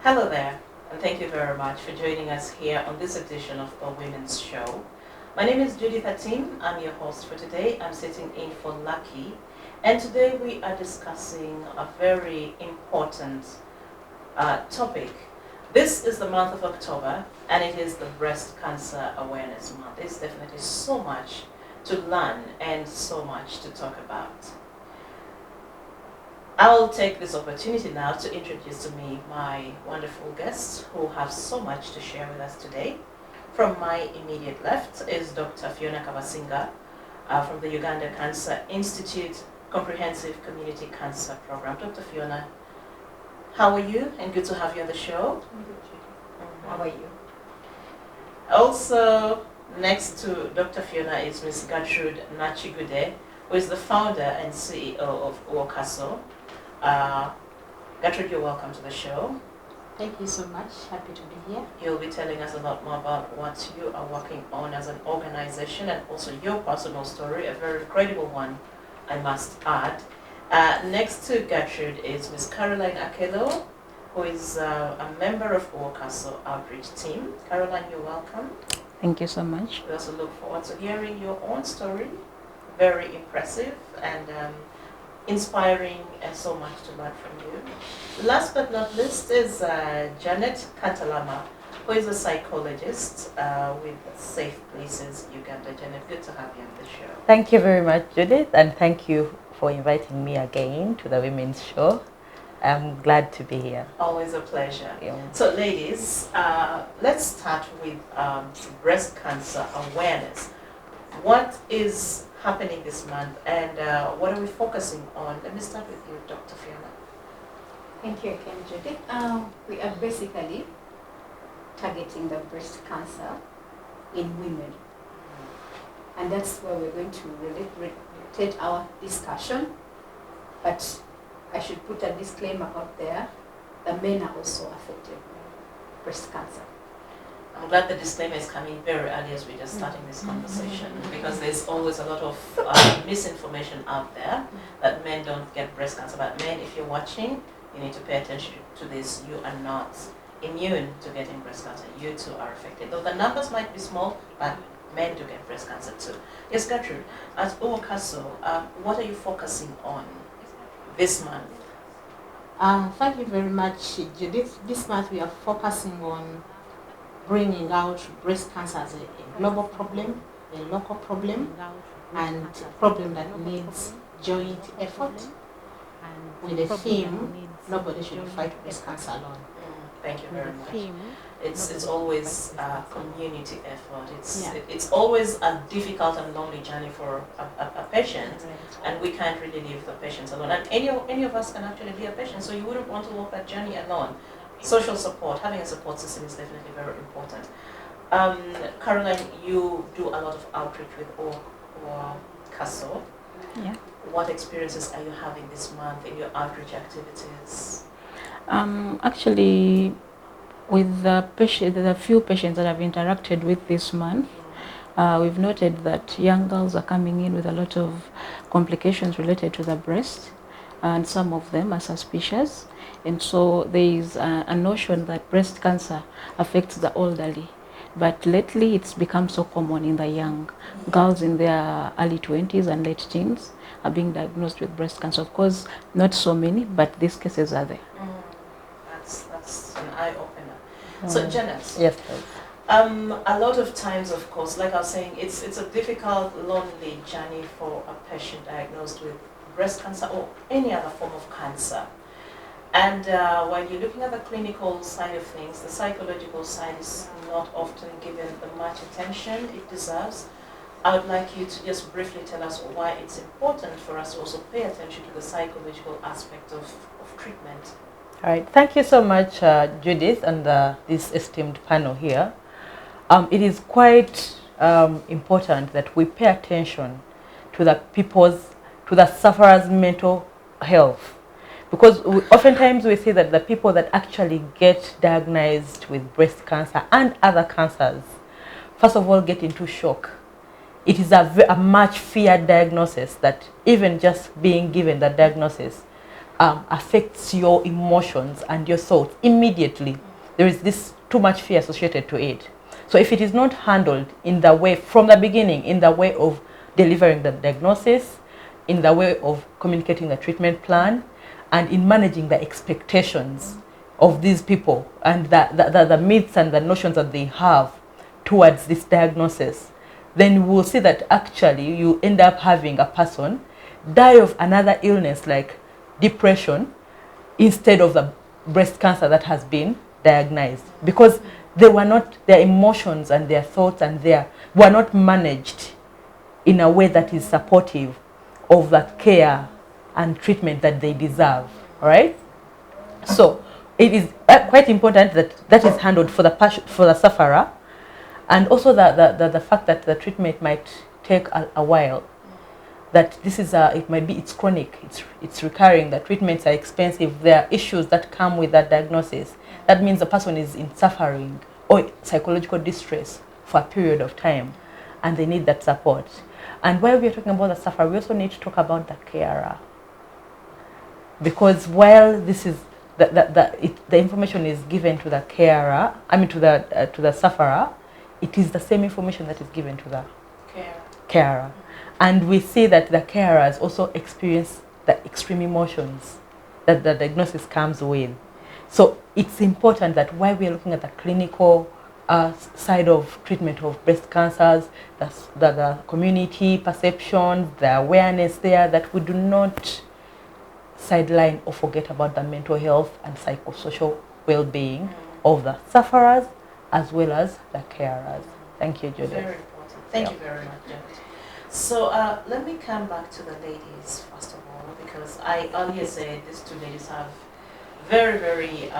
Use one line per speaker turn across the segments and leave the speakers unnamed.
Hello there, and thank you very much for joining us here on this edition of the Women's Show. My name is Judith Atim. I'm your host for today. I'm sitting in for Lucky, and today we are discussing a very important topic. This is the month of October, and it is the Breast Cancer Awareness Month. There's definitely so much to learn and so much to talk about. I'll take this opportunity now to introduce to me my wonderful guests who have so much to share with us today. From my immediate left is Dr. Phionah Kabasinga from the Uganda Cancer Institute Comprehensive Community Cancer Program. Dr. Phionah, how are you? And good to have you on the show.
I'm good, Judy. How are you?
Also, next to Dr. Phionah is Ms Gertrude Nakigudde, who is the founder and CEO of UWOCASO. Gertrude, you're welcome to the show.
Thank you so much. Happy to be here.
You'll be telling us a lot more about what you are working on as an organization and also your personal story, a very credible one, I must add. Next to Gertrude is Ms Caroline Akello, who is a member of UWOCASO outreach team. Caroline, you're welcome.
Thank you so much.
We also look forward to hearing your own story. Very impressive and inspiring, and so much to learn from you. Last but not least is Janet Kantalama, who is a psychologist with Safe Places Uganda. Janet, good to have you on the show.
Thank you very much, Judith, and thank you for inviting me again to the Women's Show. I'm glad to be here.
Always a pleasure.
Yeah.
So ladies, let's start with breast cancer awareness. What is happening this month, and what are we focusing on? Let me start with you, Dr. Phionah.
Thank you again, Judith. We are basically targeting the breast cancer in women. And that's where we're going to relate our discussion. But I should put a disclaimer out there. The men are also affected by breast cancer.
I'm glad the disclaimer is coming very early as we're just starting this conversation, because there's always a lot of misinformation out there that men don't get breast cancer. But men, if you're watching, you need to pay attention to this. You are not immune to getting breast cancer. You too are affected. Though the numbers might be small, but men do get breast cancer too. Yes, Gertrude, at UWOCASO, what are you focusing on this month?
Thank you very much, Judith. This month we are focusing on bringing out breast cancer as a global problem, a local problem, and a problem that needs joint effort. With the theme, nobody should fight breast cancer alone.
Thank you very much. It's always a community effort. It's always a difficult and lonely journey for a patient, and we can't really leave the patients alone. And any of us can actually be a patient, so you wouldn't want to walk that journey alone. Social support, having a support system is definitely very important. Caroline, you do a lot of outreach with UWOCASO.
Yeah.
What experiences are you having this month in your outreach activities?
Actually, with the few patients that I've interacted with this month, we've noted that young girls are coming in with a lot of complications related to the breast, and some of them are suspicious. And so there is a notion that breast cancer affects the elderly. But lately it's become so common in the young girls in their early 20s and late teens are being diagnosed with breast cancer. Of course, not so many, but these cases are there.
That's an eye-opener. So Janet,
Yes, please.
a lot of times, of course, like I was saying, it's a difficult, lonely journey for a patient diagnosed with breast cancer or any other form of cancer. And while you're looking at the clinical side of things, the psychological side is not often given the much attention it deserves. I would like you to just briefly tell us why it's important for us to also pay attention to the psychological aspect of treatment.
All right. Thank you so much, Judith, and this esteemed panel here. It is quite important that we pay attention to the sufferers' mental health. Because oftentimes we see that the people that actually get diagnosed with breast cancer and other cancers, first of all, get into shock. It is a much feared diagnosis that even just being given the diagnosis affects your emotions and your thoughts immediately. There is this too much fear associated to it. So if it is not handled in the way, from the beginning, in the way of delivering the diagnosis, in the way of communicating the treatment plan, and in managing the expectations of these people and the myths and the notions that they have towards this diagnosis, then you will see that actually you end up having a person die of another illness like depression instead of the breast cancer that has been diagnosed, because they were not, their emotions and their thoughts and were not managed in a way that is supportive of the care and treatment that they deserve. All right, so it is quite important that that is handled for the sufferer, and also the fact that the treatment might take a while. That this is it's chronic, it's recurring, the treatments are expensive, there are issues that come with that diagnosis. That means the person is in suffering or psychological distress for a period of time, and they need that support. And while we are talking about the sufferer, we also need to talk about the carer, because while this is the information is given to the carer, to the sufferer, it is the same information that is given to the carer. And we see that the carers also experience the extreme emotions that the diagnosis comes with. So it's important that while we are looking at the clinical side of treatment of breast cancers, the community perception, the awareness there, that we do not sideline or forget about the mental health and psychosocial well-being of the sufferers as well as the carers. Thank you, Judith.
Very important. Thank you very much, Judith. So let me come back to the ladies first of all, because I earlier said these two ladies have very, very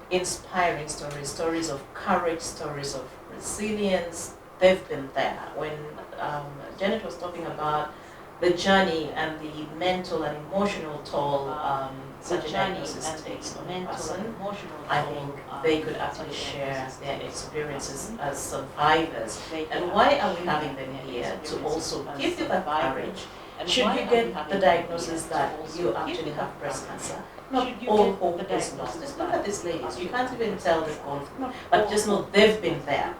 inspiring stories of courage, stories of resilience. They've been there. When Janet was talking about the journey and the mental and emotional toll such a diagnosis takes on a person, I think they could actually share their experiences as survivors. And why are we having them here? To also give you that courage. Should you get the diagnosis that you actually have breast cancer, not all hope is lost. Just look at these ladies. You can't even tell they've gone through, but just know they've been there.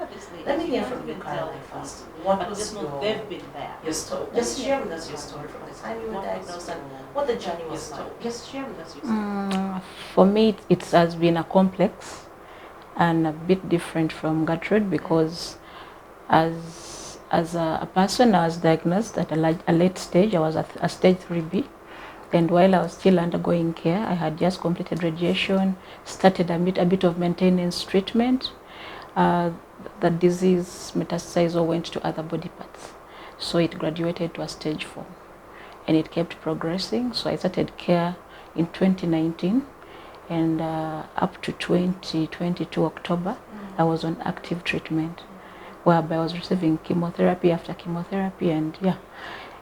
Let me hear from you, Caroline, first. What was your story? Just share with us your story from the time you were diagnosed and what the journey was like. Just share with us your story.
For me, it has been a complex and a bit different from Gertrude, because as a person, I was diagnosed at a late stage. I was at a stage 3B. And while I was still undergoing care, I had just completed radiation, started a bit of maintenance treatment. The disease metastasized or went to other body parts. So it graduated to a stage 4. And it kept progressing. So I started care in 2019. And up to 2022 October, I was on active treatment, whereby I was receiving chemotherapy after chemotherapy. And yeah,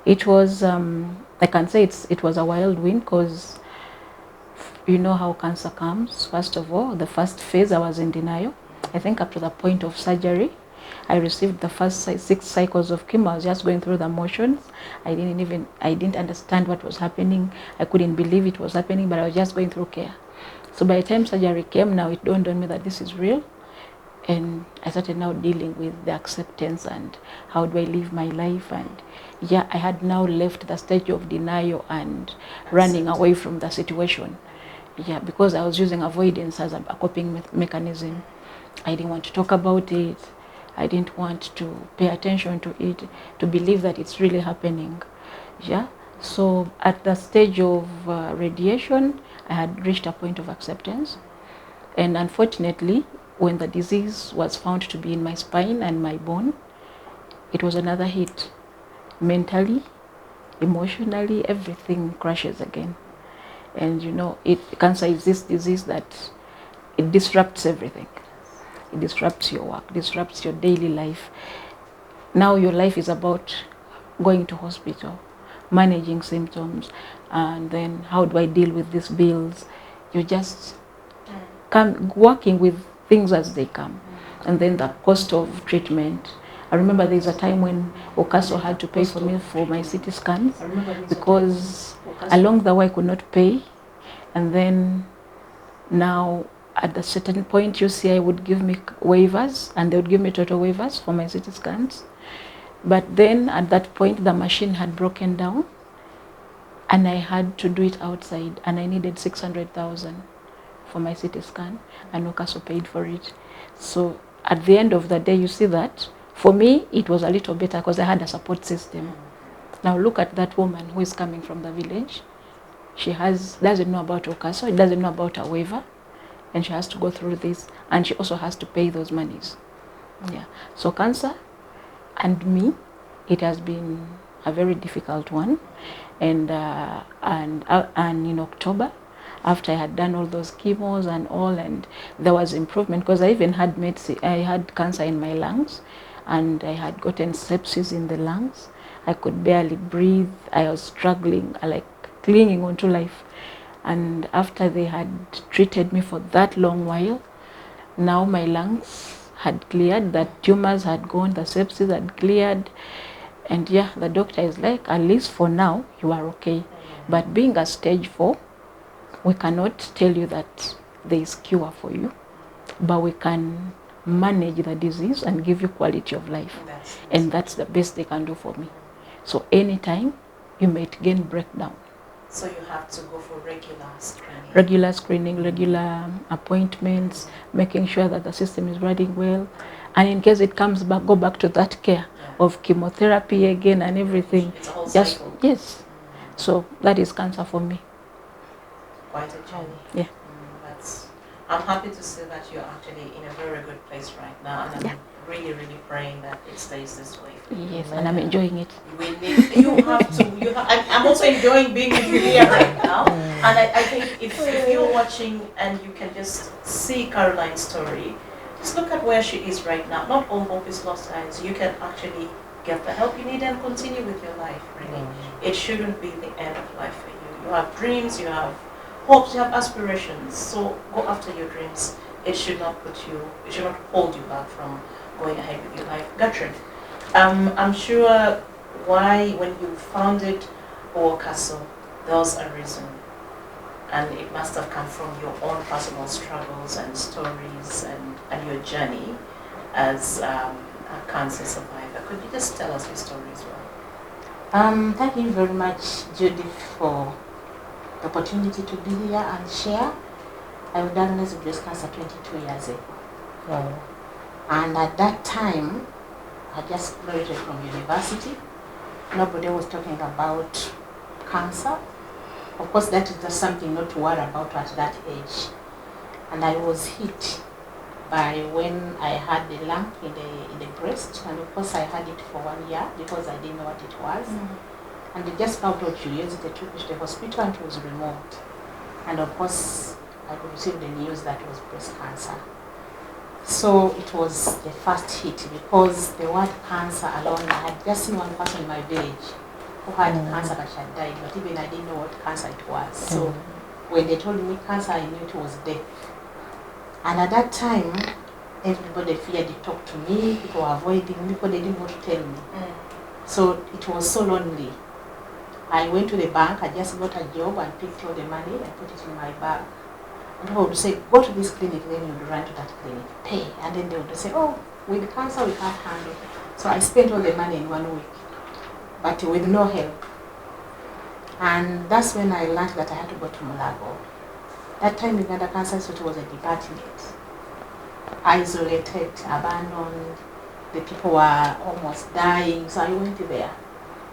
it was, I can say it was a wild wind, because you know how cancer comes. First of all, the first phase I was in denial. I think up to the point of surgery, I received the first 6 cycles of chemo. I was just going through the motions. I didn't understand what was happening. I couldn't believe it was happening, but I was just going through care. So by the time surgery came, now it dawned on me that this is real. And I started now dealing with the acceptance and how do I live my life. And yeah, I had now left the stage of denial and running away from the situation. Yeah, because I was using avoidance as a coping mechanism. I didn't want to talk about it. I didn't want to pay attention to it, to believe that it's really happening. Yeah. So at the stage of radiation, I had reached a point of acceptance. And unfortunately, when the disease was found to be in my spine and my bone, it was another hit. Mentally, emotionally, everything crashes again. And you know, cancer is this disease that it disrupts everything. It disrupts your work, disrupts your daily life. Now your life is about going to hospital, managing symptoms, and then how do I deal with these bills? You're just working with things as they come. And then the cost of treatment, I remember there's a time when UWOCASO had to pay for me for my CT scans because along the way I could not pay. And then now at a certain point UCI would give me waivers, and they would give me total waivers for my CT scans. But then at that point the machine had broken down and I had to do it outside, and I needed 600,000 for my CT scan, and UWOCASO paid for it. So at the end of the day, you see that for me it was a little better because I had a support system. Now look at that woman who is coming from the village. She doesn't know about UWOCASO, it doesn't know about a waiver, and she has to go through this, and she also has to pay those monies. Yeah. So cancer and me, it has been a very difficult one. And in October, after I had done all those chemos and all, and there was improvement because I even had I had cancer in my lungs, and I had gotten sepsis in the lungs. I could barely breathe. I was struggling, like clinging onto life. And after they had treated me for that long while, now my lungs had cleared, the tumors had gone, the sepsis had cleared. And yeah, the doctor is like, at least for now, you are okay. But being a stage 4, we cannot tell you that there is cure for you, but we can manage the disease and give you quality of life. And that's the best they can do for me. So anytime you might gain breakdown.
So you have to go for regular screening.
Regular screening, regular appointments, making sure that the system is running well. And in case it comes back, go back to that care of chemotherapy again and everything.
It's a whole cycle.
Yes. So that is cancer for me.
Quite a journey.
Yeah.
I'm happy to see that you're actually in a very good place right now, and I'm really, really praying that it stays this way.
Yes, and I'm enjoying it.
You have to. I'm also enjoying being with you here right now. And I think if you're watching and you can just see Caroline's story, just look at where she is right now. Not all hope is lost, guys. You can actually get the help you need and continue with your life, really. It shouldn't be the end of life for you. You have dreams, you have hopes, you have aspirations. So go after your dreams. It should not hold you back from going ahead with your life. Gertrude, I'm sure when you founded UWOCASO, there was a reason. And it must have come from your own personal struggles and stories and your journey as a cancer survivor. Could you just tell us your story as well?
Thank you very much, Judith, for the opportunity to be here and share. I was diagnosed with breast cancer 22 years ago.
Wow.
And at that time, I just graduated from university. Nobody was talking about cancer. Of course, that is just something not to worry about at that age. And I was hit by when I had the lump in the breast, and of course I had it for 1 year because I didn't know what it was. And they just out of curiosity took me to the hospital and it was removed. And of course, I received the news that it was breast cancer. So it was the first hit because the word cancer alone, I had just seen one person in my village who had cancer but she had died, but even I didn't know what cancer it was. So when they told me cancer, I knew it was death. And at that time, everybody feared to talk to me, people were avoiding me because they didn't want to tell me. So it was so lonely. I went to the bank, I just got a job and picked all the money and put it in my bag. And people would say, go to this clinic, then you would run to that clinic, pay. And then they would say, oh, with cancer we can't handle. So I spent all the money in 1 week, but with no help. And that's when I learned that I had to go to Mulago. That time Uganda Cancer Institute was a department, isolated, abandoned. The people were almost dying, so I went there.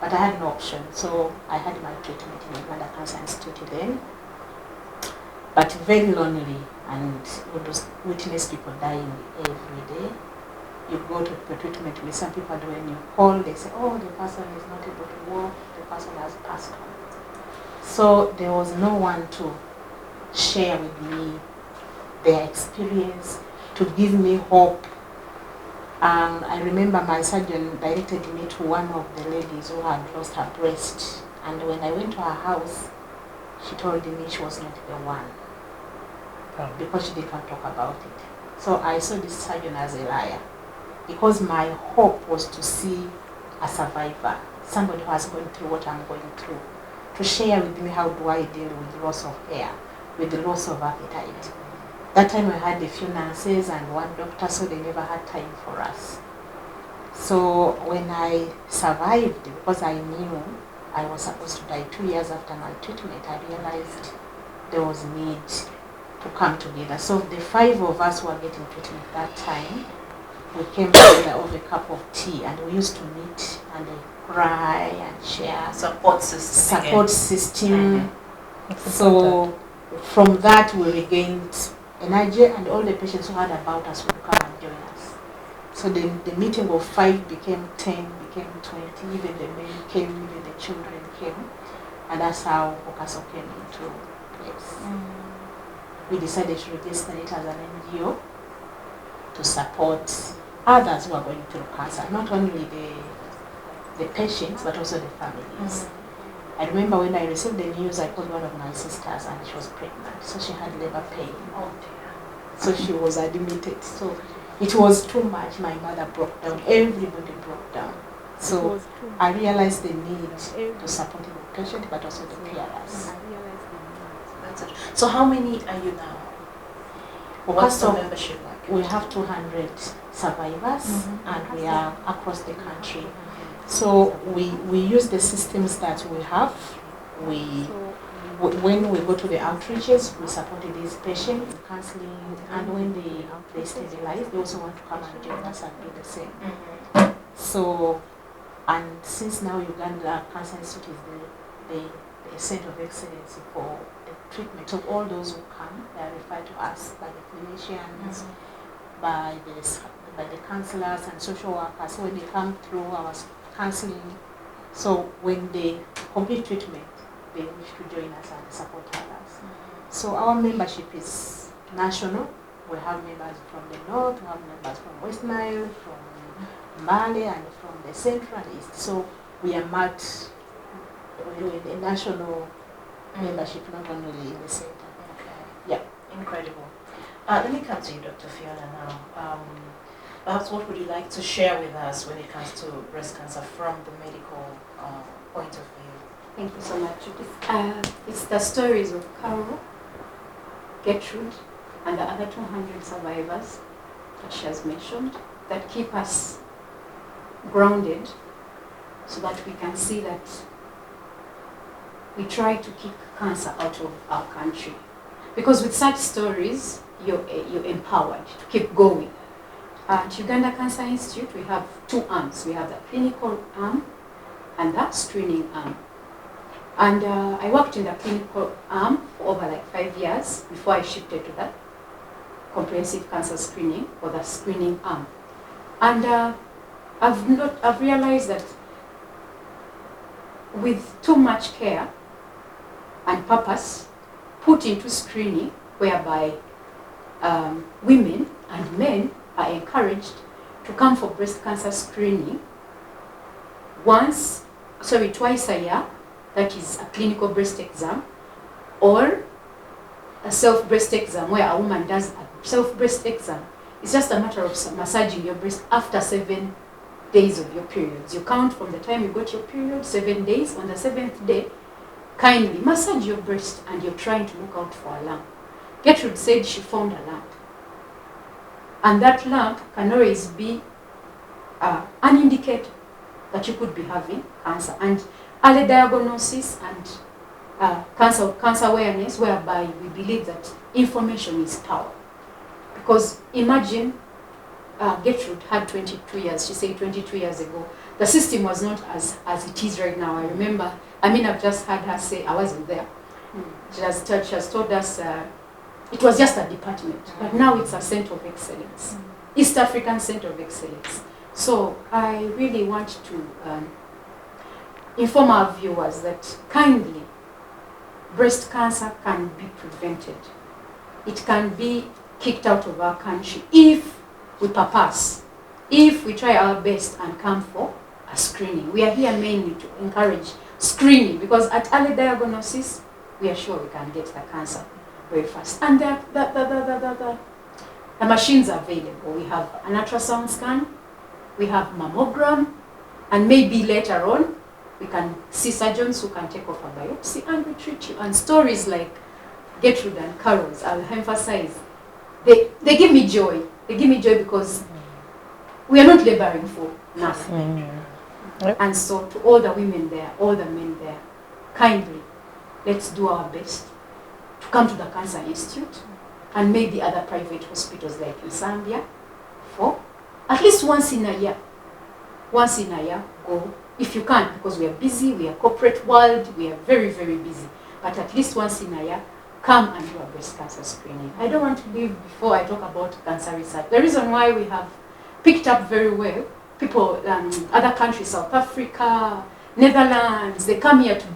But I had no option, so I had my treatment in Uganda Cancer Institute then. But very lonely, and would witness people dying every day. You go to the treatment with some people, and when you call, they say, oh, the person is not able to walk, the person has passed on. So there was no one to share with me their experience, to give me hope. I remember my surgeon directed me to one of the ladies who had lost her breast, and when I went to her house, she told me she was not the one because she didn't want to talk about it. So I saw this surgeon as a liar. because my hope was to see a survivor, somebody who has gone through what I'm going through, to share with me how do I deal with the loss of hair, with the loss of appetite. That time I had a few nurses and one doctor, so they never had time for us. So when I survived, because I knew I was supposed to die 2 years after my treatment, I realized there was need to come together. So the 5 of us who were getting treatment that time, we came together over a cup of tea, and we used to meet and cry and share.
Support system.
Support system. So from that we regained energy, and all the patients who heard about us would come and join us. So the meeting of 5 became 10, became 20, even the men came, even the children came, and that's how UWOCASO came into place. We decided to register it as an NGO to support others who are going through cancer, not only the patients but also the families. I remember when I received the news, I called one of my sisters and she was pregnant, so she had labor pain.
Oh dear.
So she was admitted. So it was too much. My mother broke down. Everybody broke down. So I realized the need to support the patient but also the carers.
That's it. So how many are you now? What's the membership like?
We have 200 survivors and we are across the country. So we use the systems that we have. When we go to the outreaches, we support these patients, counseling, and when they stabilize, they also want to come and join us and do the same. So, and since now Uganda Cancer Institute is the center of excellence for the treatment, so all those who come, they are referred to us by the clinicians, by the counselors and social workers. So when they come through our counseling, so when they complete treatment, they wish to join us and support others. So our membership is national. We have members from the north, we have members from West Nile, from Mali, and from the central and east. So we are marked with a national membership, not only in the center.
Okay.
Yeah.
Incredible. Let me come to you, Dr. Phionah, now. Perhaps what would you like to share with us when it comes to breast cancer from the medical point of view?
Thank you so much, Judith. It's the stories of Carol, Gertrude, and the other 200 survivors that she has mentioned that keep us grounded so that we can see that we try to keep cancer out of our country. Because with such stories, you're empowered to keep going. At Uganda Cancer Institute, we have 2 arms. We have the clinical arm and the screening arm. And I worked in the clinical arm for over like 5 years before I shifted to the comprehensive cancer screening or the screening arm. And I've realized that with too much care and purpose put into screening, whereby women and men are encouraged to come for breast cancer screening twice a year, that is a clinical breast exam, or a self-breast exam where a woman does a self-breast exam. It's just a matter of massaging your breast after 7 days of your periods. You count from the time you got your period, 7 days. On the 7th day, kindly massage your breast and you're trying to look out for a lump. Gertrude said she found a lump. And that lump can always be an indicator that you could be having cancer. And early diagnosis and cancer awareness, whereby we believe that information is power. Because imagine Gertrude had 22 years, she said 22 years ago. The system was not as it is right now. I remember, I've just had her say, I wasn't there. She has told us it was just a department, but now it's a center of excellence, East African Center of Excellence. So I really want to inform our viewers that kindly, breast cancer can be prevented. It can be kicked out of our country if we purpose, if we try our best and come for a screening. We are here mainly to encourage screening, because at early diagnosis, we are sure we can get the cancer very fast. And the machines are available. We have an ultrasound scan, we have mammogram, and maybe later on we can see surgeons who can take off a biopsy and we treat you. And stories like Gertrude and Carol's, I'll emphasize, they give me joy. They give me joy because we are not laboring for nothing. And so to all the women there, all the men there, kindly, let's do our best to come to the Cancer Institute and maybe other private hospitals like in Zambia for at least once in a year. Once in a year, go. If you can, because we are busy, we are corporate world, we are very, very busy. But at least once in a year, come and do a breast cancer screening. I don't want to leave before I talk about cancer research. The reason why we have picked up very well, people, other countries, South Africa, Netherlands, they come here to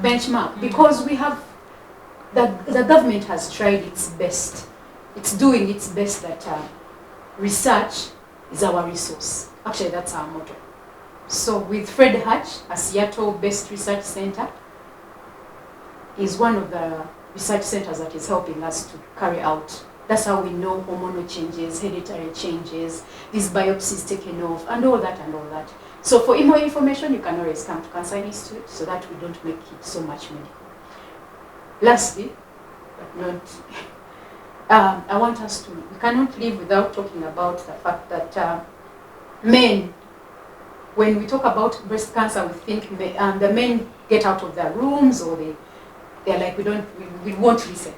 benchmark because we have, the government has tried its best. It's doing its best that research is our resource. Actually, that's our motto. So with Fred Hatch, a Seattle-based research center, is one of the research centers that is helping us to carry out. That's how we know hormonal changes, hereditary changes, these biopsies taken off, and all that and all that. So for more information, you can always come to Cancer Institute so that we don't make it so much medical. Lastly, but not, I want us to, we cannot live without talking about the fact that men, when we talk about breast cancer, we think the men get out of their rooms or they're like, we won't listen.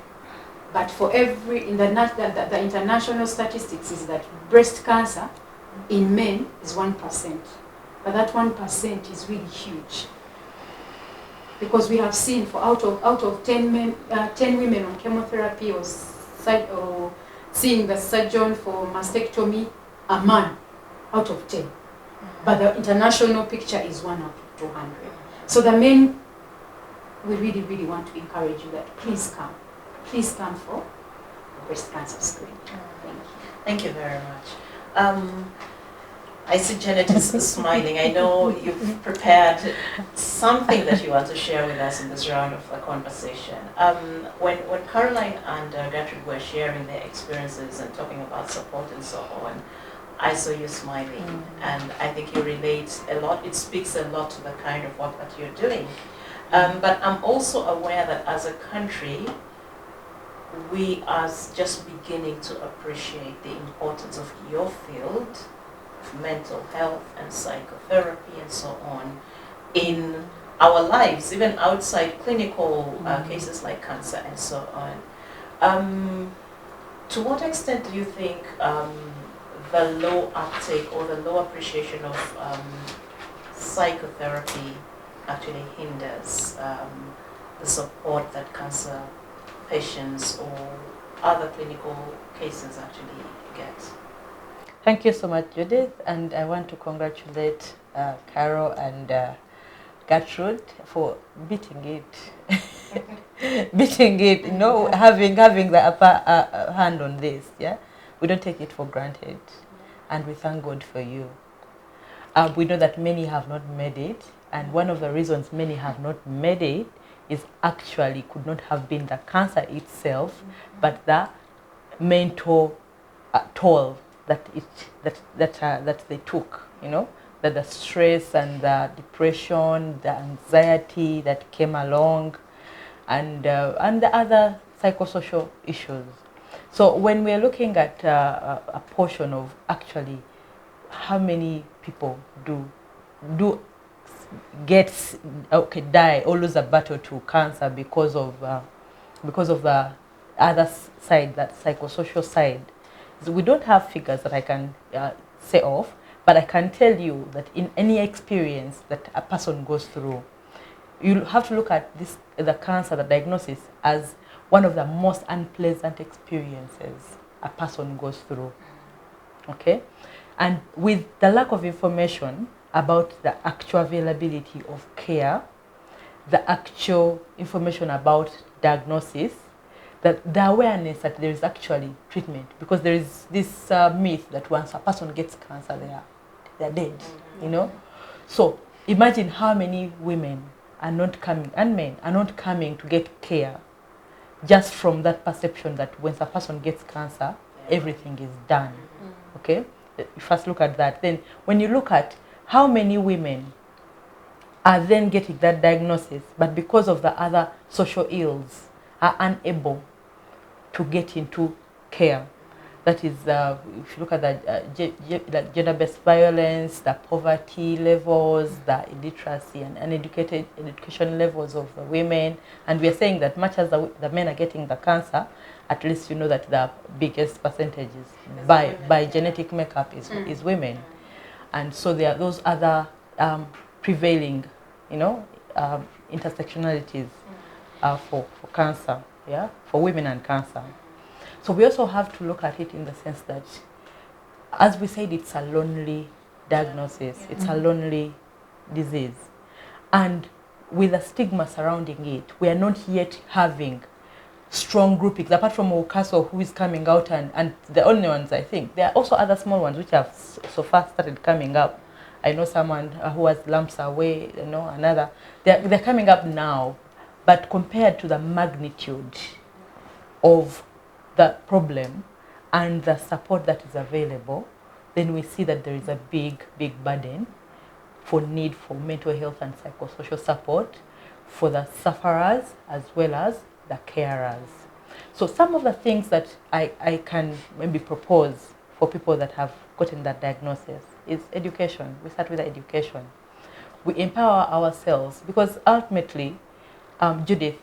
But for every, the international statistics is that breast cancer in men is 1%. But that 1% is really huge. Because we have seen for out of 10 women on chemotherapy or seeing the surgeon for mastectomy, a man out of 10. But the international picture is 1 out of 200. So the men, we really, really want to encourage you that please come. Please come for the breast cancer screening. Thank you.
Thank you very much. I see Janet is smiling. I know you've prepared something that you want to share with us in this round of the conversation. When Caroline and Gertrude were sharing their experiences and talking about support and so on, I saw you smiling, and I think you relate a lot. It speaks a lot to the kind of work that you're doing. But I'm also aware that as a country, we are just beginning to appreciate the importance of your field, of mental health and psychotherapy and so on, in our lives, even outside clinical cases like cancer and so on. To what extent do you think the low uptake or the low appreciation of psychotherapy actually hinders the support that cancer patients or other clinical cases actually get?
Thank you so much, Judith, and I want to congratulate Carol and Gertrude for beating it. Beating it, you know, having the upper hand on this, yeah? We don't take it for granted, and we thank God for you. We know that many have not made it, and one of the reasons many have not made it is actually could not have been the cancer itself, but the mental toll that they took, you know, that the stress and the depression, the anxiety that came along, and the other psychosocial issues. So when we're looking at a portion of actually how many people do die or lose a battle to cancer because of the other side, that psychosocial side. So we don't have figures that I can say off, but I can tell you that in any experience that a person goes through, you have to look at the cancer, the diagnosis, as one of the most unpleasant experiences a person goes through. Okay? And with the lack of information about the actual availability of care, the actual information about diagnosis, the awareness that there is actually treatment, because there is this myth that once a person gets cancer, they're dead, you know. So imagine how many women are not coming, and men are not coming to get care, just from that perception that once a person gets cancer, everything is done. Okay, You first look at that. Then when you look at how many women are then getting that diagnosis, but because of the other social ills are unable to get into care. That is, if you look at the gender-based violence, the poverty levels, the illiteracy and uneducated education levels of the women. And we are saying that much as the men are getting the cancer, at least you know that the biggest percentages by genetic makeup is women. And so there are those other prevailing, intersectionalities for cancer, for women and cancer. So we also have to look at it in the sense that, as we said, it's a lonely diagnosis, it's a lonely disease. And with the stigma surrounding it, we are not yet having strong groupings, apart from UWOCASO, who is coming out, and the only ones, I think. There are also other small ones which have so far started coming up. I know someone who has lumps away, another. They're coming up now, but compared to the magnitude of the problem and the support that is available, then we see that there is a big burden for need for mental health and psychosocial support for the sufferers as well as the carers. So some of the things that I can maybe propose for people that have gotten that diagnosis is education. We start with the education. We empower ourselves because ultimately, Judith,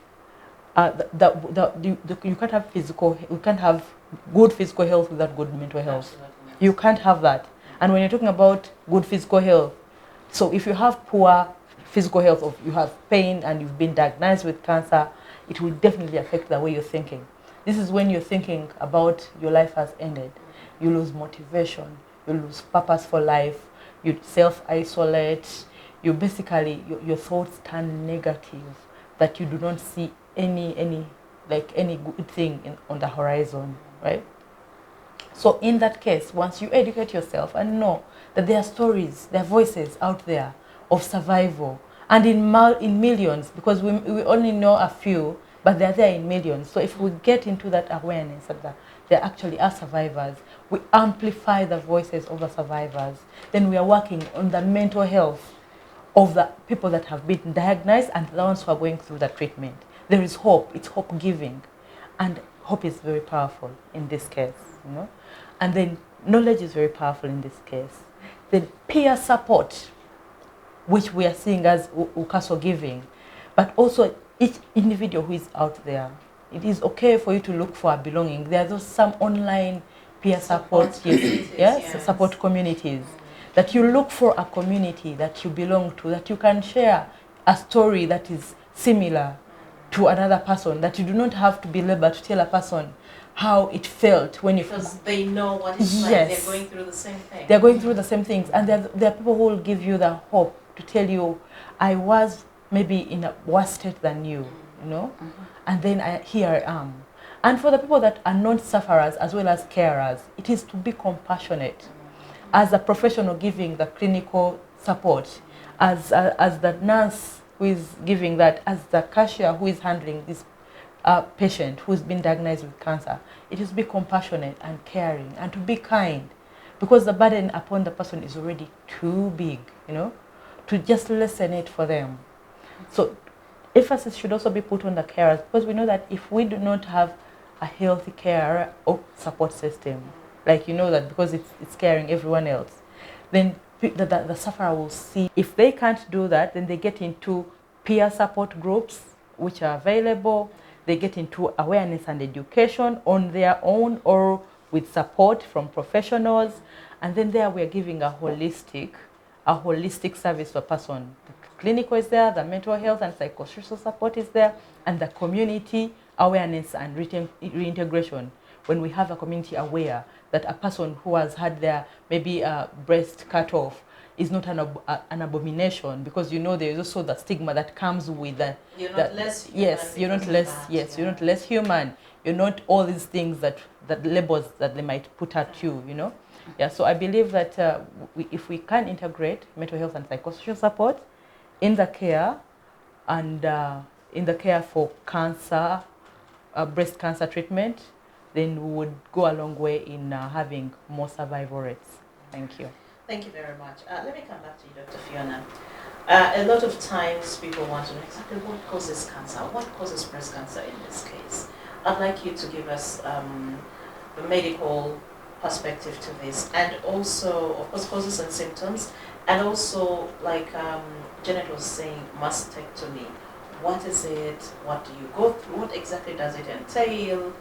you can't have good physical health without good mental health. Absolutely. You can't have that. And when you're talking about good physical health, so if you have poor physical health, or you have pain and you've been diagnosed with cancer, it will definitely affect the way you're thinking. This is when you're thinking about your life has ended. You lose motivation, you lose purpose for life, you self-isolate, you basically, your thoughts turn negative, that you do not see any good thing on the horizon, right? So in that case, once you educate yourself and know that there are stories, there are voices out there of survival, and in millions, because we only know a few, but they're there in millions. So if we get into that awareness that there actually are survivors, we amplify the voices of the survivors, then we are working on the mental health of the people that have been diagnosed and the ones who are going through the treatment. There is hope. It's hope-giving. And hope is very powerful in this case, And then knowledge is very powerful in this case. Then peer support, which we are seeing as UWOCASO giving, but also each individual who is out there. It is okay for you to look for a belonging. There are some online peer support support communities. That you look for a community that you belong to, that you can share a story that is similar to another person, that you do not have to be labeled to tell a person how it felt when you...
Because they know what it's like, they're going through the same thing.
They're going through the same things, and there are people who will give you the hope to tell you, I was maybe in a worse state than you, and then here I am. And for the people that are non-sufferers as well as carers, it is to be compassionate. As a professional giving the clinical support, as the nurse who is giving that, as the cashier who is handling this patient who's been diagnosed with cancer, it is to be compassionate and caring and to be kind, because the burden upon the person is already too big, to just lessen it for them. So emphasis should also be put on the carers, because we know that if we do not have a healthy care or support system, like that because it's caring everyone else, then the sufferer will see. If they can't do that, then they get into peer support groups which are available. They get into awareness and education on their own or with support from professionals. And then there we are giving a holistic service to a person. The clinical is there, the mental health and psychosocial support is there, and the community awareness and reintegration. When we have a community aware that a person who has had their maybe breast cut off is not an abomination, because there is also the stigma that comes with that.
You're not less human.
Yes, you're not less. Yes, you're not less human. You're not all these things that labels that they might put at you. Yeah. So I believe that if we can integrate mental health and psychosocial support in the care and in the care for cancer, breast cancer treatment, then we would go a long way in having more survival rates. Thank you.
Thank you very much. Let me come back to you, Dr. Phionah. A lot of times people want to know exactly what causes cancer, what causes breast cancer in this case. I'd like you to give us the medical perspective to this, and also, of course, causes and symptoms, and also, like Janet was saying, mastectomy. What is it? What do you go through? What exactly does it entail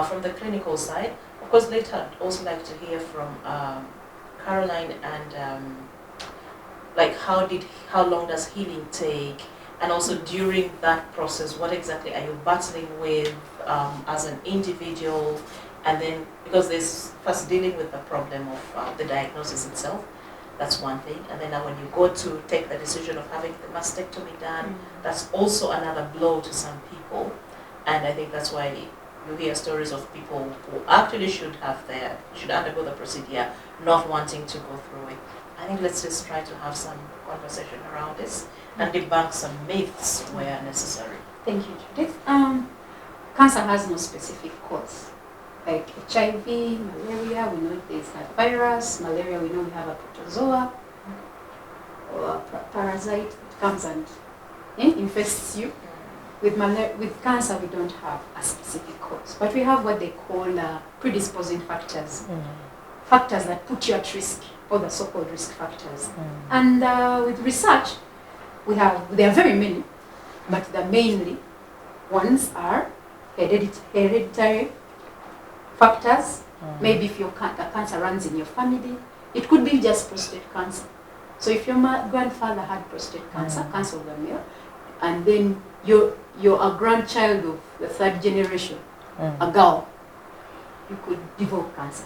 from the clinical side? Of course, later I'd also like to hear from Caroline and like how long does healing take, and also during that process, what exactly are you battling with as an individual, and then because there's first dealing with the problem of the diagnosis itself. That's one thing, and then now when you go to take the decision of having the mastectomy done, that's also another blow to some people, and I think that's why you hear stories of people who actually should undergo the procedure, not wanting to go through it. I think let's just try to have some conversation around this and debunk some myths where necessary.
Thank you, Judith. Cancer has no specific cause. Like HIV, malaria, we know there's a virus. Malaria, we know we have a protozoa or a parasite that comes and infests you. With cancer, we don't have a specific cause, but we have what they call predisposing factors, factors that put you at risk, or the so-called risk factors. And with research, there are very many, but the mainly ones are hereditary factors. Maybe if the cancer runs in your family, it could be just prostate cancer. So if your grandfather had prostate cancer, cancer of the male, and then you're a grandchild of the third generation, a girl, you could develop cancer.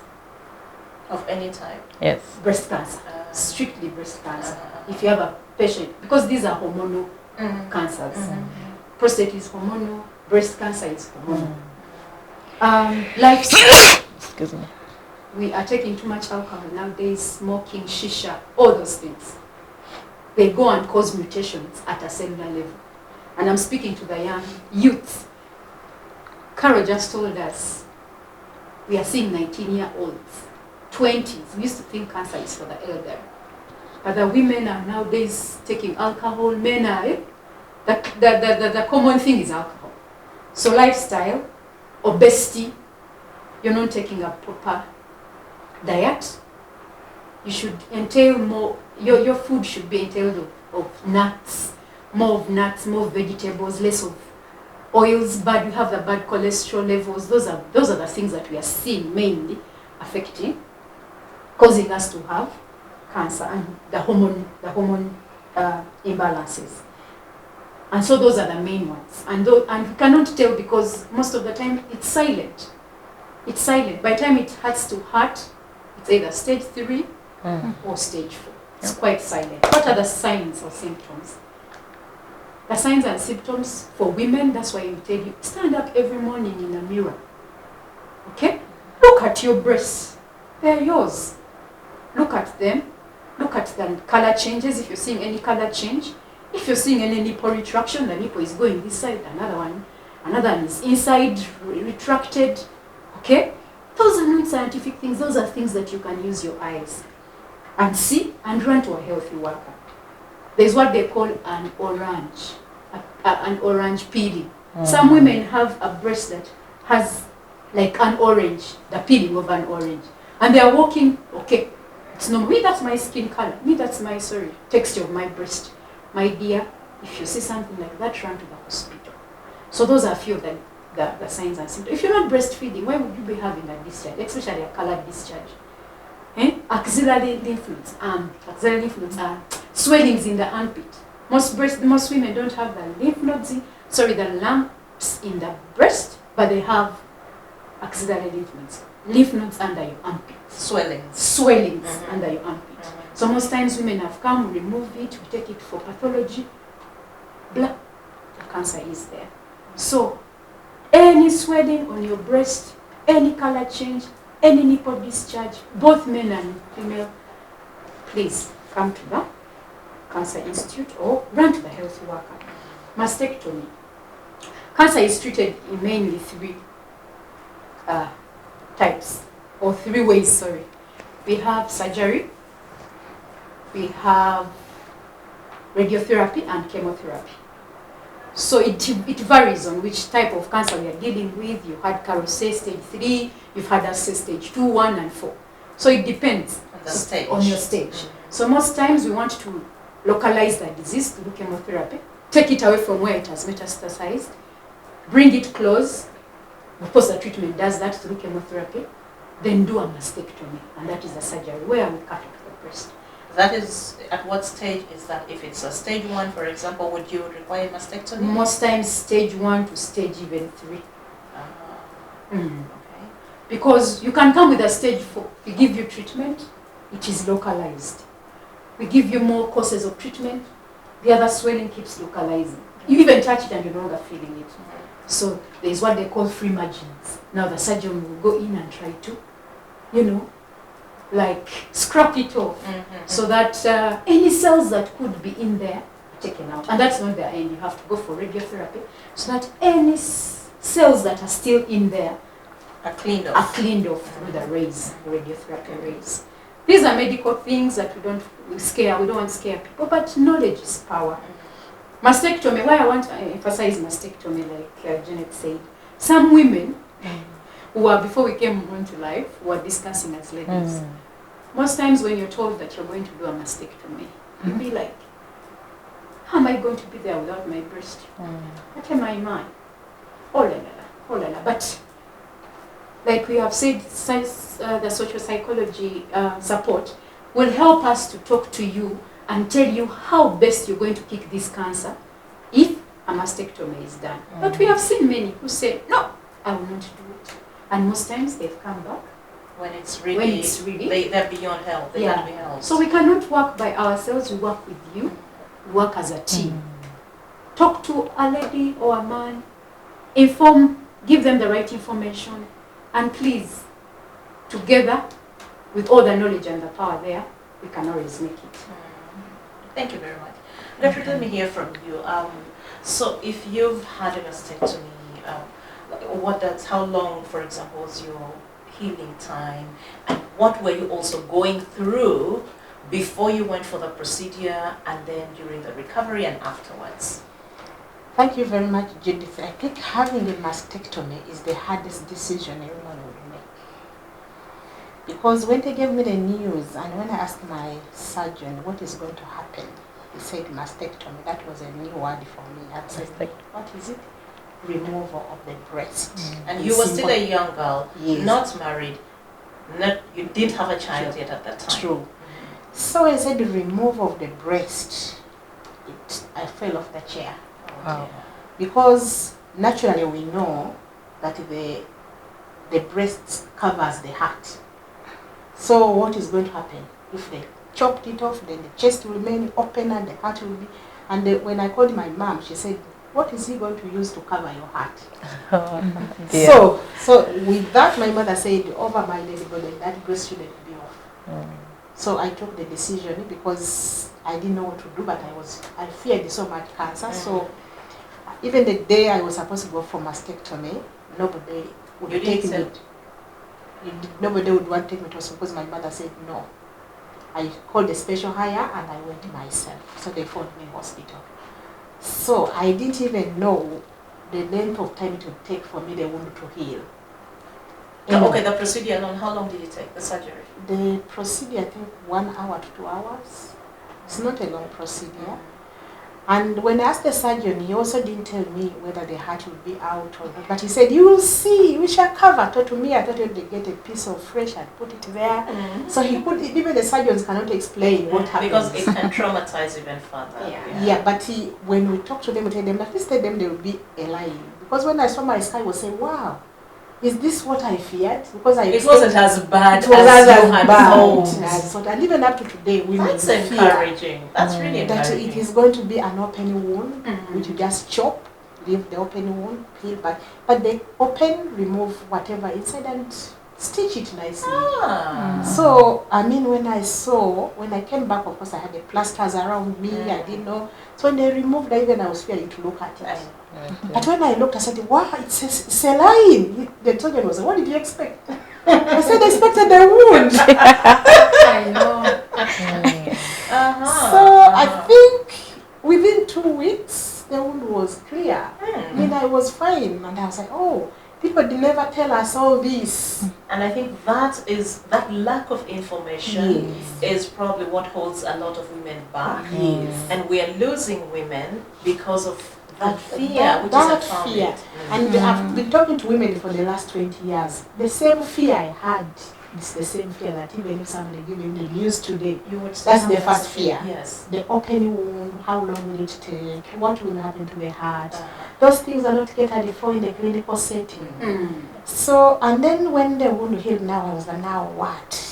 Of any type?
Yes.
Breast cancer, strictly breast cancer. If you have a patient, because these are hormonal cancers. Prostate is hormonal, breast cancer is hormonal. Lifestyle.
Excuse me.
We are taking too much alcohol nowadays, smoking, shisha, all those things. They go and cause mutations at a cellular level. And I'm speaking to the young youth. Carol just told us we are seeing 19-year-olds, 20s. We used to think cancer is for the elderly. But the women are nowadays taking alcohol, men are, the common thing is alcohol. So lifestyle, obesity, you're not taking a proper diet. You should entail more, your food should be entailed of nuts, more vegetables, less of oils, but you have the bad cholesterol levels. Those are the things that we are seeing mainly affecting, causing us to have cancer, and the hormone imbalances. And so those are the main ones. And we cannot tell because most of the time it's silent. It's silent. By the time it has to heart, it's either stage 3 or stage 4. It's quite silent. What are the signs or symptoms? The signs and symptoms for women, that's why we tell you, stand up every morning in a mirror. Okay? Look at your breasts. They're yours. Look at them. Look at the color changes, if you're seeing any color change. If you're seeing any nipple retraction, the nipple is going this side, another one is inside, retracted. Okay? Those are not scientific things. Those are things that you can use your eyes and see and run to a healthy worker. There's what they call an orange peeling. Some women have a breast that has like an orange, the peeling of an orange. And they are walking, okay, it's normal. Me, that's my skin color. Me, that's my, texture of my breast. My dear, if you see something like that, run to the hospital. So those are a few of the signs and symptoms. If you're not breastfeeding, why would you be having a discharge, especially a colored discharge? Axillary lymph nodes, swellings in the armpit. Most women don't have the lymph nodes, the lumps in the breast, but they have axillary lymph nodes under your armpit. Swellings under your armpit. So most times women have come, we remove it, we take it for pathology, blah, the cancer is there. So any swelling on your breast, any color change, any nipple discharge, both men and female, please come to the Cancer Institute or run to the health worker. Mastectomy. Cancer is treated in mainly 3 types, or 3 ways, we have surgery, we have radiotherapy and chemotherapy. So it varies on which type of cancer we are dealing with. You had Carol say stage 3, you've had us say stage 2, 1 and 4. So it depends
On the stage.
on your stage. So most times we want to localize the disease through chemotherapy, take it away from where it has metastasized, bring it close. Of course, the treatment does that through chemotherapy, then do a mastectomy, and that is the surgery where we cut off the breast.
That is, at what stage is that? If it's a stage 1, for example, would you require mastectomy?
Most times stage 1 to stage even 3.
Okay.
Because you can come with a stage 4, we give you treatment, it is localized. We give you more courses of treatment, the other swelling keeps localizing. You even touch it and you're no longer feeling it. So there's what they call free margins. Now the surgeon will go in and try to, you know, like scrap it off, so that any cells that could be in there are taken out. And that's not the end, you have to go for radiotherapy, so that any cells that are still in there
Are cleaned off
through the rays, radiotherapy rays. These are medical things that we don't want to scare people, but knowledge is power. Mastectomy, why I want to emphasize mastectomy, like Janet said, some women who are, before we came on to life, were discussing as ladies. Most times when you're told that you're going to do a mastectomy, you'll be like, how am I going to be there without my breast? What am I mind? Oh la la. But like we have said, the social psychology support will help us to talk to you and tell you how best you're going to kick this cancer if a mastectomy is done. But we have seen many who say, no, I will not do it. And most times they've come back.
When it's really, they're beyond help. They can't be helped.
So we cannot work by ourselves, we work with you, we work as a team. Talk to a lady or a man, inform, give them the right information, and please, together, with all the knowledge and the power there, we can always make it.
Thank you very much. Dr. Let me hear from you. So if you've had a mastectomy, how long, for example, was your healing time, and what were you also going through before you went for the procedure, and then during the recovery and afterwards?
Thank you very much, Judith. I think having a mastectomy is the hardest decision anyone would make. Because when they gave me the news and when I asked my surgeon what is going to happen, he said mastectomy. That was a new word for me. I said, what is it? Removal of the breast.
And you were still a young girl,
yes,
not married, you didn't have a child yet at that time.
True. So I said the removal of the breast, I fell off the chair.
Wow.
Because naturally we know that the breast covers the heart. So what is going to happen? If they chopped it off, then the chest will remain open and the heart will be... And when I called my mom, she said, what is he going to use to cover your heart? So with that, my mother said, over my dead body, that breast shouldn't be off. So I took the decision because I didn't know what to do, but I feared so much cancer. So even the day I was supposed to go for mastectomy, nobody would take me. Nobody would want to take me to hospital because my mother said no. I called a special hire and I went myself. So they phoned me hospital. So I didn't even know the length of time it would take for me the wound to heal.
Okay, the procedure alone, how long did it take, the surgery?
The procedure, I think 1 hour to 2 hours. It's not a long procedure. And when I asked the surgeon, he also didn't tell me whether the heart would be out or not. But he said, you will see, we shall cover. So to me, I thought they get a piece of flesh and put it there. So he put it, even the surgeons cannot explain what happens.
Because it can traumatize even further.
Yeah, but when we talk to them, we tell them, at least tell them they will be alive. Because when I saw my sky, I was saying, wow, is this what I feared? Because it wasn't as bad as you had thought. And even up to today, women
That's encouraging. That's really encouraging.
That it is going to be an open wound, which you just chop, leave the open wound, heal, but they open, remove whatever inside and stitch it nicely. So, I mean, when I came back, of course, I had the plasters around me, I didn't know. So when they removed it, even I was fearing to look at it. But when I looked, I said, wow, it's a line. The surgeon was like, what did you expect? I said, I expected the wound. fine. And I was like, oh, people did never tell us all this.
And I think that lack of information is probably what holds a lot of women back.
Yes.
And we are losing women because of that fear, which
that
is a
fear. And I've been talking to women for the last 20 years. The same fear I had is the same fear that even if somebody giving the news today, that's the first fear.
Yes.
The opening wound, how long will it take, what will happen to the heart. Those things are not catered for in the clinical setting. So, and then when the wound healed, now I was like, now what?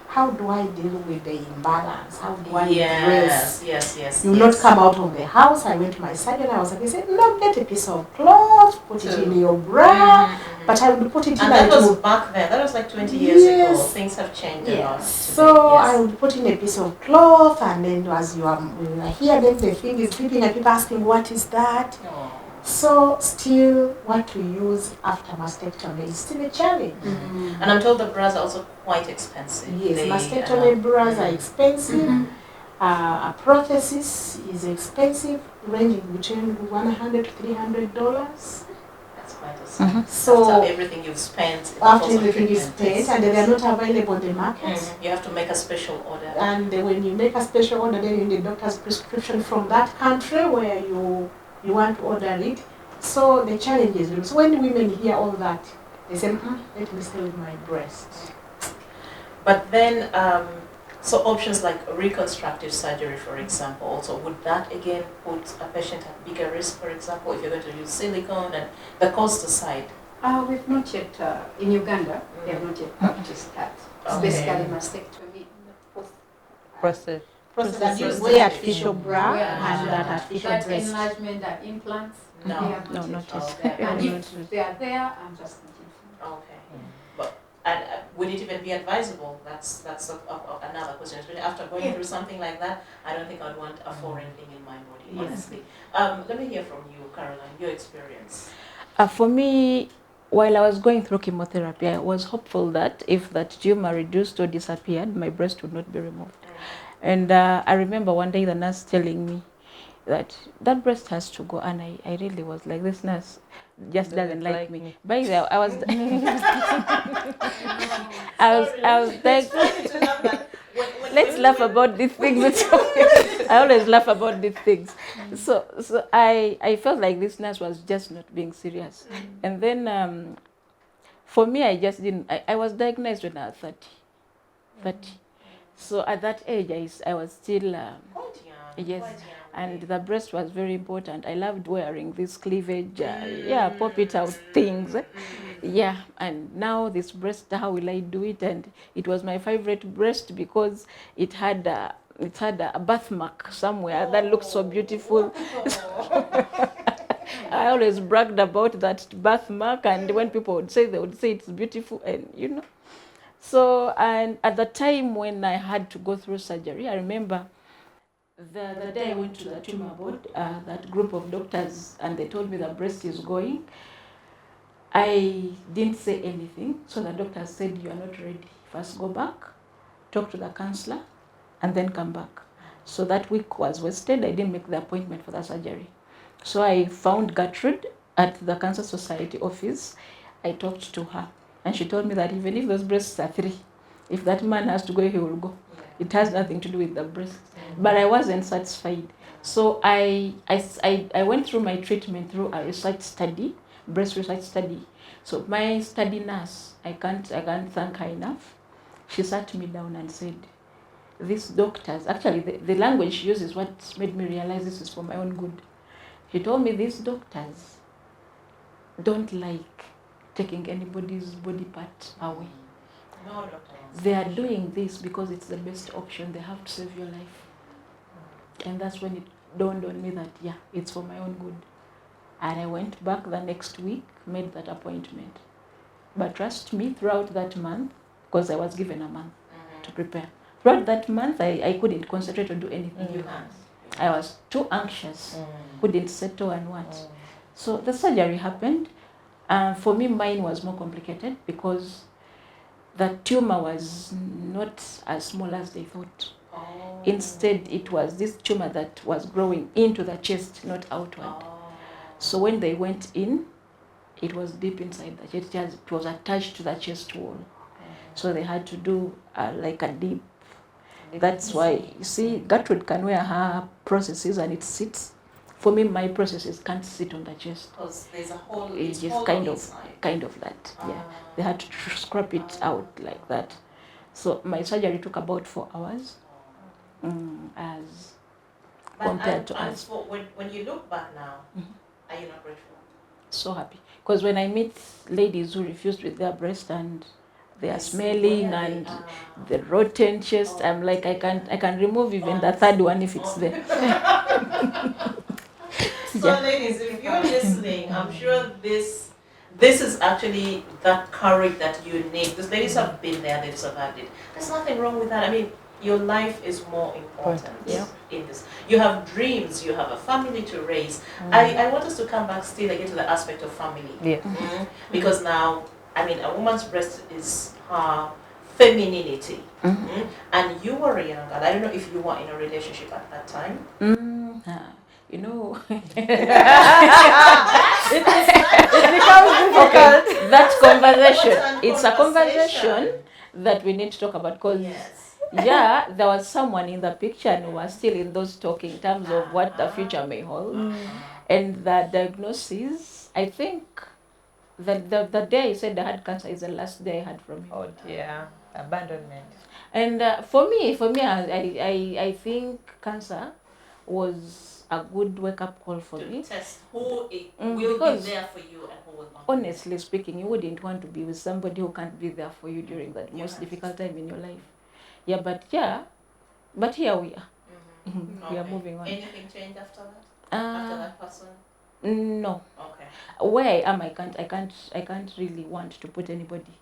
How do I deal with the imbalance? How do I address?
Yes.
You will not come out of the house. I went to my surgeon. I was like, he said, no, get a piece of cloth, put it in your bra. But I would put it in.
And that was back then. That was like 20 years ago. Things have changed a lot.
So I would put in a piece of cloth, and then as you are here, then the thing is dripping, and people asking, what is that? So still, what to use after mastectomy is still a challenge.
And I'm told the bras are also quite expensive.
Yes, mastectomy bras are expensive. A prosthesis is expensive, ranging between $100 to $300.
That's quite a sum.
So
after everything you've spent,
after everything you've spent, and they are not available in the market.
You have to make a special order.
And when you make a special order, then you need the doctor's prescription from that country where you want to order it. So the challenge is, so when women hear all that, they say, let me stay with my breast.
But then, so options like reconstructive surgery, for example, also, would that again put a patient at bigger risk, for example, if you're going to use silicone and the cost aside?
We've not yet, in Uganda, they have not yet practiced that. It's basically mastectomy.
Process.
That
Process
is the artificial bra and that artificial
that
breast.
enlargement, that implants.
No,
not yet.
And if they are there, I'm just not
Okay. But and would it even be advisable? That's another question. Especially after going through something like that, I don't think I'd want a foreign thing in my body, honestly. Let me hear from you, Caroline, your experience.
For me, while I was going through chemotherapy, I was hopeful that if that tumor reduced or disappeared, my breast would not be removed. And I remember one day the nurse telling me that breast has to go, and I really was like, this nurse just doesn't like me. By the way, I was like, let's laugh about these things. I always laugh about these things. So I felt like this nurse was just not being serious. And then for me, I just didn't. I was diagnosed when I was 30. So at that age, I was still, and the breast was very important. I loved wearing this cleavage, pop it out things. And now this breast, how will I do it? And it was my favorite breast because it had a birthmark somewhere that looked so beautiful. I always bragged about that birthmark, and when people would say, they would say it's beautiful, and So, and at the time when I had to go through surgery, I remember the day I went to the tumor board, that group of doctors, and they told me the breast is going. I didn't say anything, so the doctor said, you are not ready. First go back, talk to the counselor, and then come back. So that week was wasted. I didn't make the appointment for the surgery. So I found Gertrude at the Cancer Society office. I talked to her, and she told me that even if those breasts are 3, if that man has to go, he will go. It has nothing to do with the breast. But I wasn't satisfied. So I went through my treatment through a research study, breast research study. So my study nurse, I can't thank her enough. She sat me down and said, these doctors, actually the language she uses what made me realize this is for my own good. She told me these doctors don't like taking anybody's body part away.
No, doctor.
They are doing this because it's the best option. They have to save your life. And that's when it dawned on me that, it's for my own good. And I went back the next week, made that appointment. But trust me, throughout that month, because I was given a month to prepare, throughout that month, I couldn't concentrate or do anything. I was too anxious, couldn't settle and what. So the surgery happened. For me, mine was more complicated because the tumor was not as small as they thought. Instead, it was this tumor that was growing into the chest, not outward. So when they went in, it was deep inside the chest. It was attached to the chest wall. So they had to do like a deep. That's why, you see, Gertrude can wear her processes and it sits. For me, my processes can't sit on the chest.
Because there's a hole.
It's just kind of that. Yeah, they had to scrap it out like that. So my surgery took about 4 hours. As compared to us.
When you look back now, are you not grateful?
So happy, because when I meet ladies who refused with their breast and they are smelling and the rotten chest, I'm like, I can remove even the third one if it's there.
So ladies, if you're listening, I'm sure this is actually that courage that you need. These ladies have been there, they've survived it. There's nothing wrong with that. I mean, your life is more important in this. You have dreams, you have a family to raise. I want us to come back still again to the aspect of family.
Yeah.
Because now, I mean, a woman's breast is her femininity. And you were a young girl. I don't know if you were in a relationship at that time.
You know,
It becomes difficult.
okay, that conversation, it's a conversation that we need to talk about, because yeah, there was someone in the picture and we were still in those talk in terms of what the future may hold. And the diagnosis, I think the day I said I had cancer is the last day I heard from him.
Oh dear, abandonment.
And for me, I think cancer was a good wake-up call for me.
Test who will be there for you and who will not.
Honestly speaking, you wouldn't want to be with somebody who can't be there for you during that most difficult time in your life. But here we are. We are moving on.
Anything changed after that? After that person?
No.
Okay.
Where I am, I can't really want to put anybody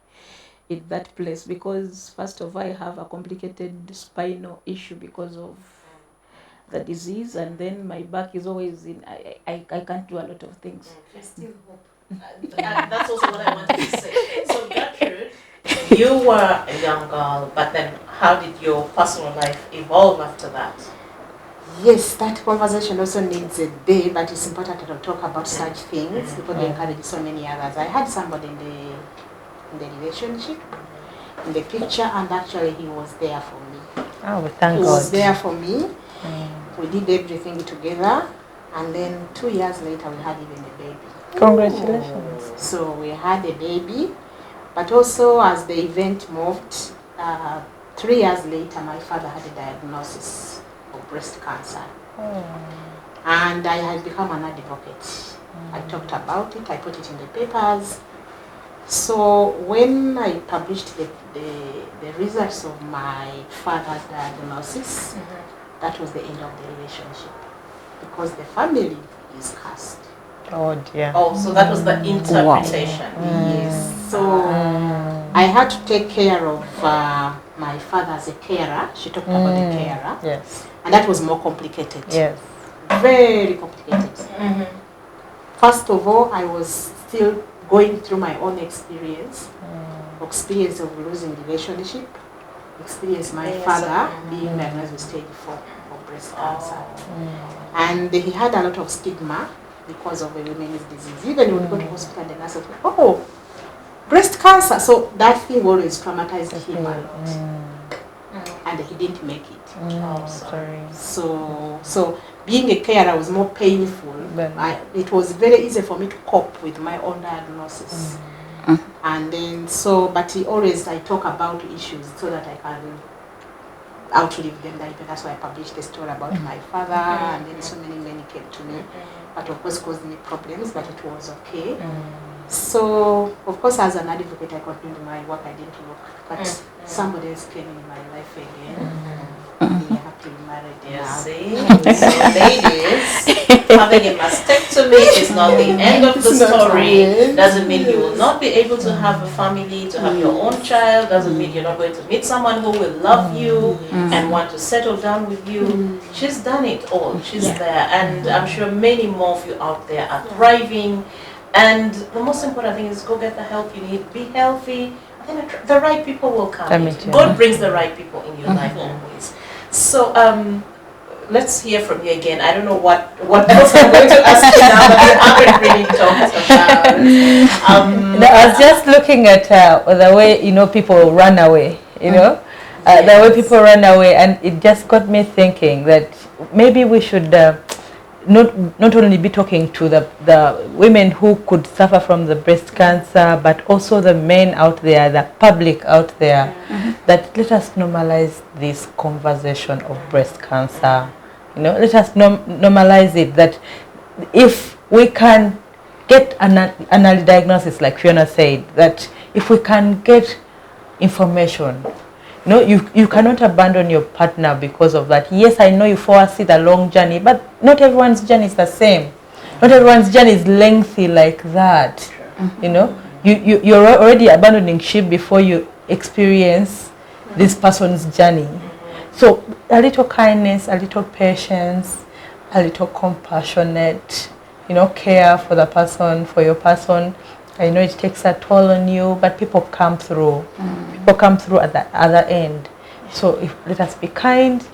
in that place, because first of all, I have a complicated spinal issue because of the disease, and then my back is always in. I can't do a lot of things.
There's still hope.
That's also what I wanted to say. So Gertrude, you were a young girl, but then how did your personal life evolve after that?
Yes, that conversation also needs a day, but it's important to talk about such things because we encourage so many others. I had somebody in the relationship, in the picture, and actually he was there for me.
Oh, thank God.
He was there for me. We did everything together, and then 2 years later we had even a baby.
Congratulations.
So we had a baby, but also as the event moved, 3 years later my father had a diagnosis of breast cancer. And I had become an advocate. I talked about it, I put it in the papers. So when I published the results of my father's diagnosis, that was the end of the relationship, because the family is cursed.
Oh dear.
Oh, so that was the interpretation.
Yes. So I had to take care of my father as a carer. She talked about a carer.
Yes.
And that was more complicated.
Yes.
Very complicated. First of all, I was still going through my own experience of losing relationship, experience my father being diagnosed with stage 4 of breast cancer. And he had a lot of stigma because of the women's disease. Even when we go to hospital, the nurses were, oh, breast cancer. So that thing always traumatized him a lot. And he didn't make it.
Sorry.
So being a carer was more painful. It was very easy for me to cope with my own diagnosis. And then but I talk about issues so that I can outlive them. That's why I published a story about my father, and then so many men came to me. But of course caused me problems, but it was okay. So of course as an advocate I continued my work, I didn't look. But somebody else came in my life again. We are happily married now.
See? So ladies, having a mastectomy is not the end of the story. Doesn't mean you will not be able to have a family, to have your own child. Doesn't mean you're not going to meet someone who will love you and want to settle down with you. She's done it all. She's there. And I'm sure many more of you out there are thriving. And the most important thing is go get the help you need. Be healthy. And the right people will come. God brings the right people in your life always. So, let's hear from you again. I don't know what else I'm going to ask you now that we haven't really talked about.
No, I was just looking at the way, you know, people run away, you know, the way people run away, and it just got me thinking that maybe we should not only be talking to the women who could suffer from the breast cancer, but also the men out there, the public out there, that let us normalize this conversation of breast cancer. You know, let us normalize it, that if we can get an early diagnosis, like Phionah said, that if we can get information, you know, you cannot abandon your partner because of that. Yes, I know you foresee the long journey, but not everyone's journey is the same. Not everyone's journey is lengthy like that. You know, you're already abandoning ship before you experience this person's journey. So a little kindness, a little patience, a little compassionate, you know, care for the person, for your person. I know it takes a toll on you, but people come through. People come through at the other end. So let us be kind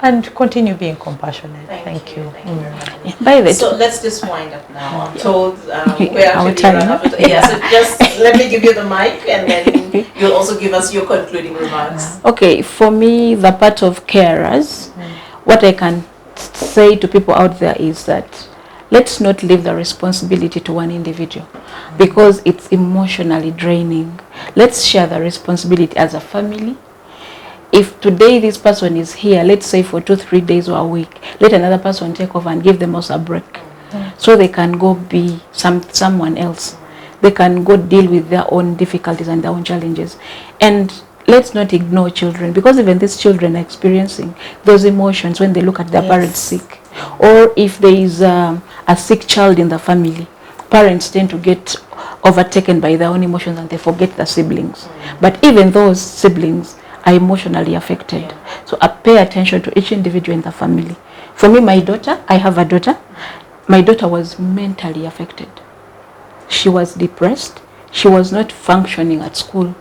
and continue being compassionate. Thank you.
Thank you very much. So let's just wind up now. I'm told we're actually run out of time. Yeah, so just let me give you the mic, and then you'll also give us your concluding remarks.
Okay, for me, the part of carers, what I can say to people out there is that let's not leave the responsibility to one individual, because it's emotionally draining. Let's share the responsibility as a family. If today this person is here, let's say for 2-3 days or a week, let another person take over and give them also a break, so they can go be someone else. They can go deal with their own difficulties and their own challenges. And let's not ignore children, because even these children are experiencing those emotions when they look at their parents sick. Or if there is a sick child in the family, parents tend to get overtaken by their own emotions and they forget the siblings. But even those siblings are emotionally affected. So I pay attention to each individual in the family. For me, my daughter, I have a daughter. My daughter was mentally affected. She was depressed. She was not functioning at school.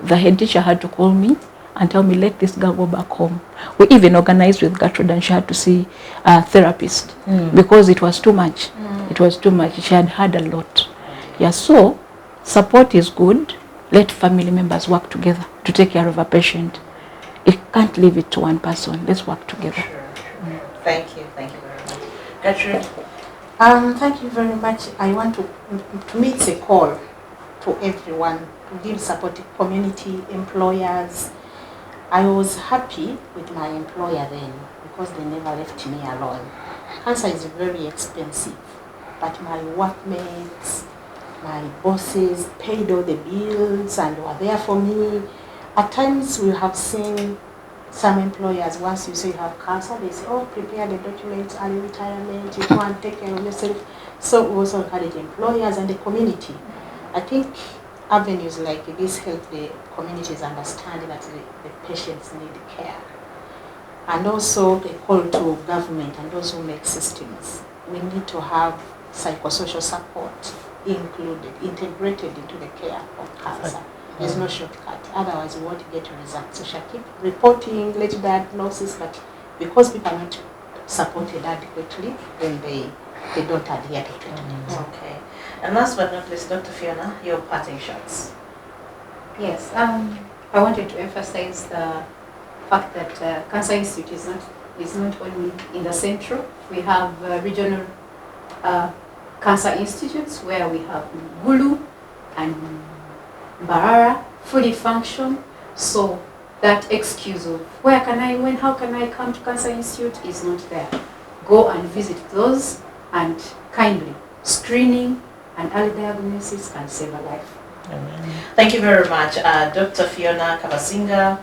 The head teacher had to call me and tell me, let this girl go back home. We even organized with Gertrude, and she had to see a therapist because it was too much. It was too much. She had had a lot. Yeah, so support is good. Let family members work together to take care of a patient. You can't leave it to one person. Let's work together.
Thank you very much. Gertrude?
Thank you very much. I want to make a call to everyone to give support to community, employers. I was happy with my employer then because they never left me alone. Cancer is very expensive, but my workmates, my bosses paid all the bills and were there for me. At times we have seen some employers, once you say you have cancer, they say, oh, prepare the documents, early retirement, you go and take care of yourself. So we also encourage employers and the community. I think avenues like this help the communities understand that the patients need care. And also a call to government and those who make systems. We need to have psychosocial support integrated into the care of cancer. There's no shortcut, otherwise we won't get results. So shall keep reporting late diagnosis, but because people are not supported adequately, then they don't adhere to treatment.
Okay. And last but not least, Dr. Phionah, your parting shots.
Yes, I wanted to emphasize the fact that Cancer Institute is not only in the central. We have regional cancer institutes where we have Gulu and Barara fully function. So that excuse of how can I come to Cancer Institute is not there. Go and visit those, and kindly screening and early diagnosis can save a life.
Amen. Thank you very much, Dr. Phionah Kabasinga,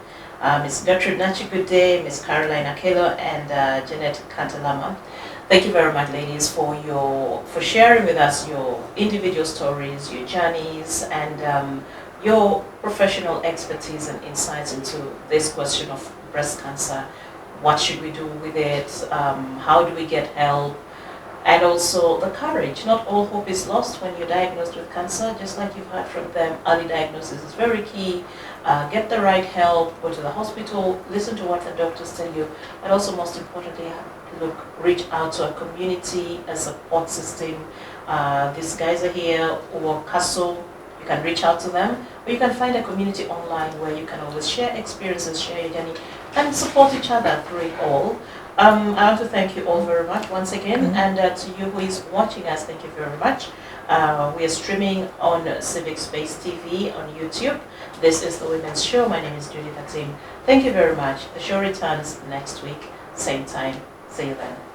Ms Gertrude Nakigudde, Ms Caroline Akello, and Janet Kantalama. Thank you very much, ladies, for sharing with us your individual stories, your journeys, and your professional expertise and insights into this question of breast cancer. What should we do with it? How do we get help? And also the courage. Not all hope is lost when you're diagnosed with cancer, just like you've heard from them. Early diagnosis is very key. Get the right help, go to the hospital, listen to what the doctors tell you, and also most importantly, reach out to a community, a support system. These guys are here, UWOCASO. You can reach out to them, or you can find a community online where you can always share experiences, share your journey, and support each other through it all. I want to thank you all very much once again, and to you who is watching us, thank you very much. We are streaming on Civic Space TV on YouTube. This is the Women's Show. My name is Judith Atim. Thank you very much. The show returns next week, same time. See you then.